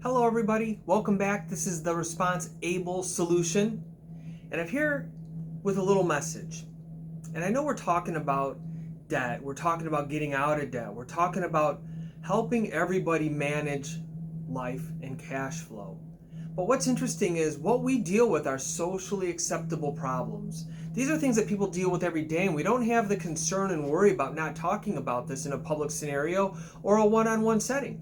Hello everybody, welcome back. This is the Response Able Solution, and I'm here with a little message. And I know we're talking about debt, we're talking about getting out of debt, we're talking about helping everybody manage life and cash flow. But what's interesting is what we deal with are socially acceptable problems. These are things that people deal with every day, and we don't have the concern and worry about not talking about this in a public scenario or a one-on-one setting.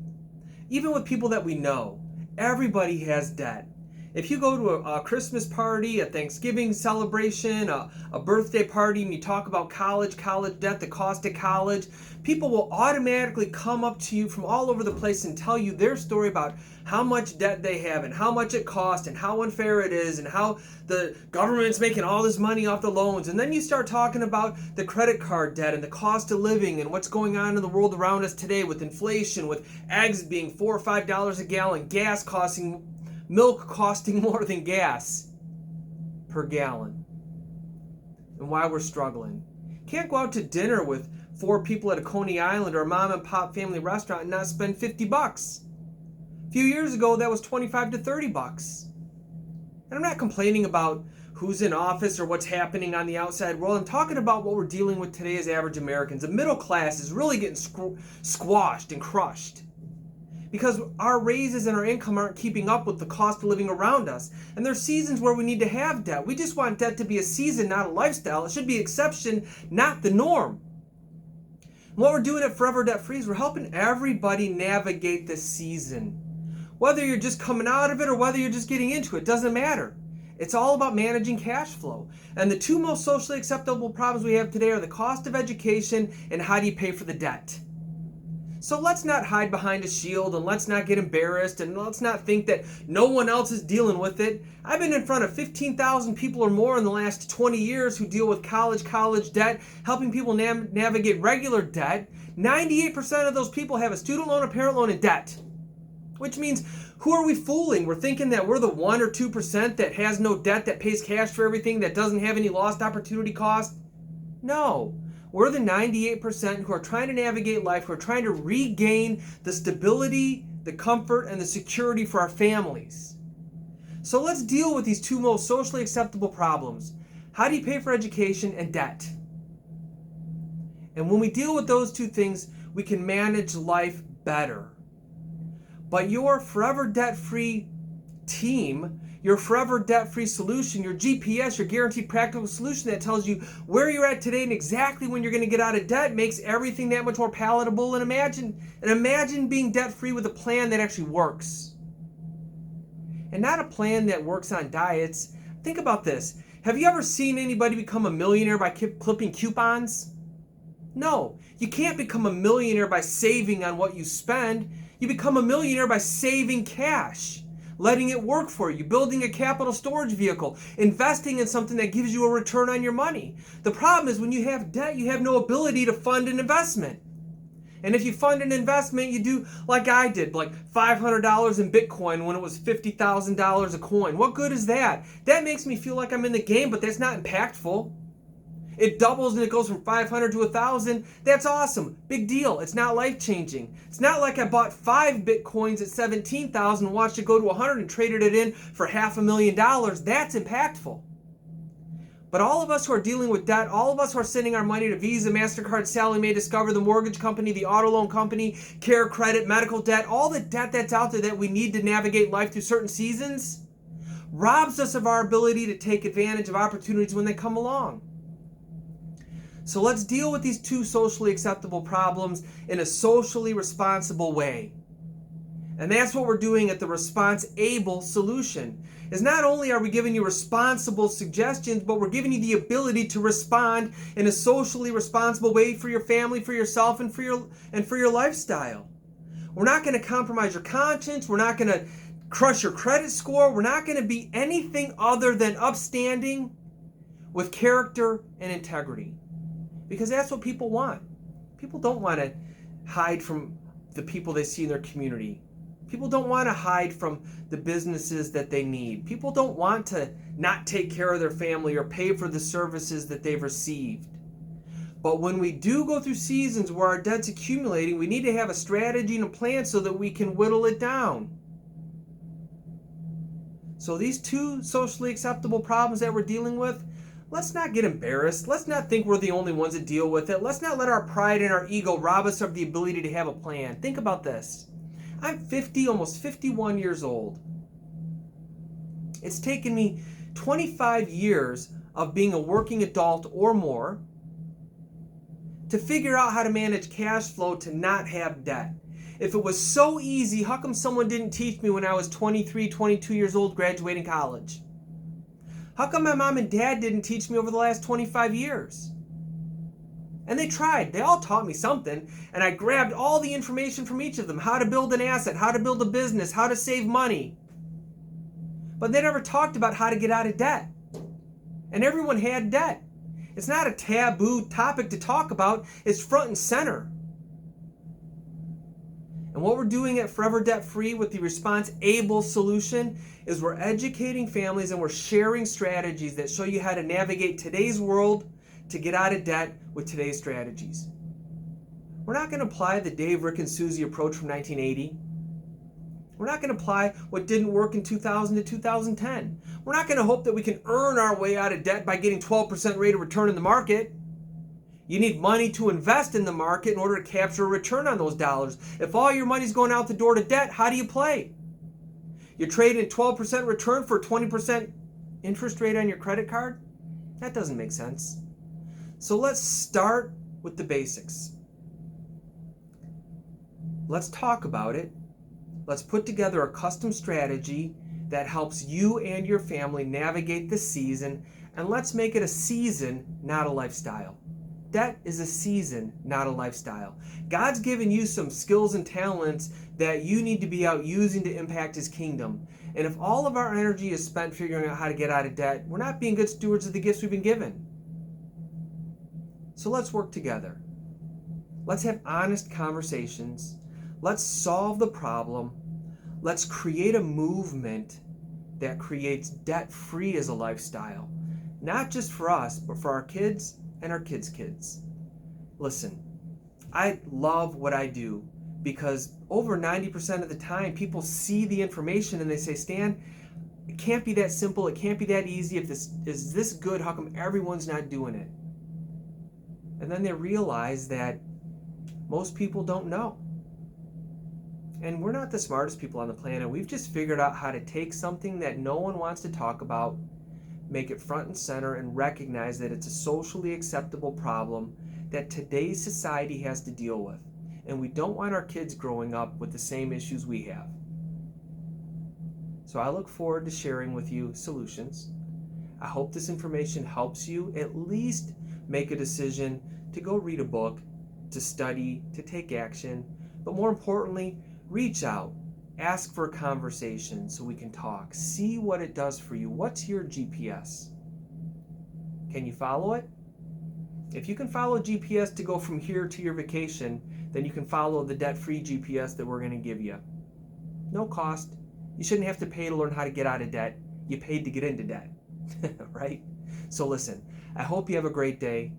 Even with people that we know, everybody has debt. If you go to a Christmas party, a Thanksgiving celebration, a birthday party, and you talk about college debt, the cost of college, people will automatically come up to you from all over the place and tell you their story about how much debt they have and how much it costs and how unfair it is and how the government's making all this money off the loans. And then you start talking about the credit card debt and the cost of living and what's going on in the world around us today with inflation, with eggs being $4 or $5 a gallon, milk costing more than gas per gallon, and why we're struggling. Can't go out to dinner with 4 people at a Coney Island or a mom and pop family restaurant and not spend $50. A few years ago that was $25 to $30. And I'm not complaining about who's in office or what's happening on the outside world. I'm talking about what we're dealing with today as average Americans. The middle class is really getting squashed and crushed because our raises and our income aren't keeping up with the cost of living around us. And there's seasons where we need to have debt. We just want debt to be a season, not a lifestyle. It should be exception, not the norm. And what we're doing at Forever Debt Free is we're helping everybody navigate this season. Whether you're just coming out of it or whether you're just getting into it, doesn't matter. It's all about managing cash flow. And the 2 most socially acceptable problems we have today are the cost of education and how do you pay for the debt. So let's not hide behind a shield, and let's not get embarrassed, and let's not think that no one else is dealing with it. I've been in front of 15,000 people or more in the last 20 years who deal with college debt, helping people navigate regular debt. 98% of those people have a student loan, a parent loan, and debt. Which means, who are we fooling? We're thinking that we're the 1 or 2% that has no debt, that pays cash for everything, that doesn't have any lost opportunity cost? No. We're the 98% who are trying to navigate life, who are trying to regain the stability, the comfort, and the security for our families. So let's deal with these 2 most socially acceptable problems. How do you pay for education and debt? And when we deal with those 2 things, we can manage life better. But your Forever Debt Free team, your Forever Debt Free solution, your GPS, your guaranteed practical solution that tells you where you're at today and exactly when you're going to get out of debt, makes everything that much more palatable. And imagine being debt free with a plan that actually works. And not a plan that works on diets. Think about this. Have you ever seen anybody become a millionaire by clipping coupons? No, you can't become a millionaire by saving on what you spend. You become a millionaire by saving cash, letting it work for you, building a capital storage vehicle, investing in something that gives you a return on your money. The problem is when you have debt, you have no ability to fund an investment. And if you fund an investment, you do like I did, like $500 in Bitcoin when it was $50,000 a coin. What good is that? That makes me feel like I'm in the game, but that's not impactful. It doubles and it goes from 500 to 1,000. That's awesome. Big deal. It's not life-changing. It's not like I bought 5 Bitcoins at 17,000 and watched it go to 100 and traded it in for $500,000. That's impactful. But all of us who are dealing with debt, all of us who are sending our money to Visa, MasterCard, Sallie Mae, Discover, the mortgage company, the auto loan company, Care Credit, medical debt, all the debt that's out there that we need to navigate life through certain seasons, robs us of our ability to take advantage of opportunities when they come along. So let's deal with these 2 socially acceptable problems in a socially responsible way. And that's what we're doing at the Response Able Solution. Is not only are we giving you responsible suggestions, but we're giving you the ability to respond in a socially responsible way for your family, for yourself, and for your lifestyle. We're not going to compromise your conscience. We're not going to crush your credit score. We're not going to be anything other than upstanding with character and integrity. Because that's what people want. People don't want to hide from the people they see in their community. People don't want to hide from the businesses that they need. People don't want to not take care of their family or pay for the services that they've received. But when we do go through seasons where our debt's accumulating, we need to have a strategy and a plan so that we can whittle it down. So these two socially acceptable problems that we're dealing with, let's not get embarrassed. Let's not think we're the only ones that deal with it. Let's not let our pride and our ego rob us of the ability to have a plan. Think about this. I'm 50, almost 51 years old. It's taken me 25 years of being a working adult or more to figure out how to manage cash flow to not have debt. If it was so easy, how come someone didn't teach me when I was 23, 22 years old graduating college? How come my mom and dad didn't teach me over the last 25 years? And they tried. They all taught me something, and I grabbed all the information from each of them: how to build an asset, how to build a business, how to save money. But they never talked about how to get out of debt. And everyone had debt. It's not a taboo topic to talk about. It's front and center. And what we're doing at Forever Debt Free with the Response Able solution is we're educating families and we're sharing strategies that show you how to navigate today's world to get out of debt with today's strategies. We're not going to apply the Dave, Rick, and Susie approach from 1980. We're not going to apply what didn't work in 2000 to 2010. We're not going to hope that we can earn our way out of debt by getting 12% rate of return in the market. You need money to invest in the market in order to capture a return on those dollars. If all your money's going out the door to debt, how do you play? You're trading 12% return for a 20% interest rate on your credit card? That doesn't make sense. So let's start with the basics. Let's talk about it. Let's put together a custom strategy that helps you and your family navigate the season, and let's make it a season, not a lifestyle. Debt is a season, not a lifestyle. God's given you some skills and talents that you need to be out using to impact His kingdom. And if all of our energy is spent figuring out how to get out of debt, we're not being good stewards of the gifts we've been given. So let's work together. Let's have honest conversations. Let's solve the problem. Let's create a movement that creates debt-free as a lifestyle. Not just for us, but for our kids and our kids' kids. Listen, I love what I do because over 90% of the time people see the information and they say, Stan, it can't be that simple, it can't be that easy. If this is this good, how come everyone's not doing it? And then they realize that most people don't know. And we're not the smartest people on the planet. We've just figured out how to take something that no one wants to talk about, make it front and center, and recognize that it's a socially acceptable problem that today's society has to deal with. And we don't want our kids growing up with the same issues we have. So I look forward to sharing with you solutions. I hope this information helps you at least make a decision to go read a book, to study, to take action, but more importantly, reach out, ask for a conversation so we can talk, see what it does for you. What's your GPS? Can you follow it? If you can follow GPS to go from here to your vacation, then you can follow the debt-free GPS that we're going to give you. No cost. You shouldn't have to pay to learn how to get out of debt. You paid to get into debt, right? So listen, I hope you have a great day.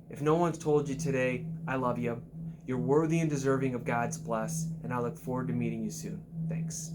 If no one's told you today, I love you. You're worthy and deserving of God's bless, and I look forward to meeting you soon. Thanks.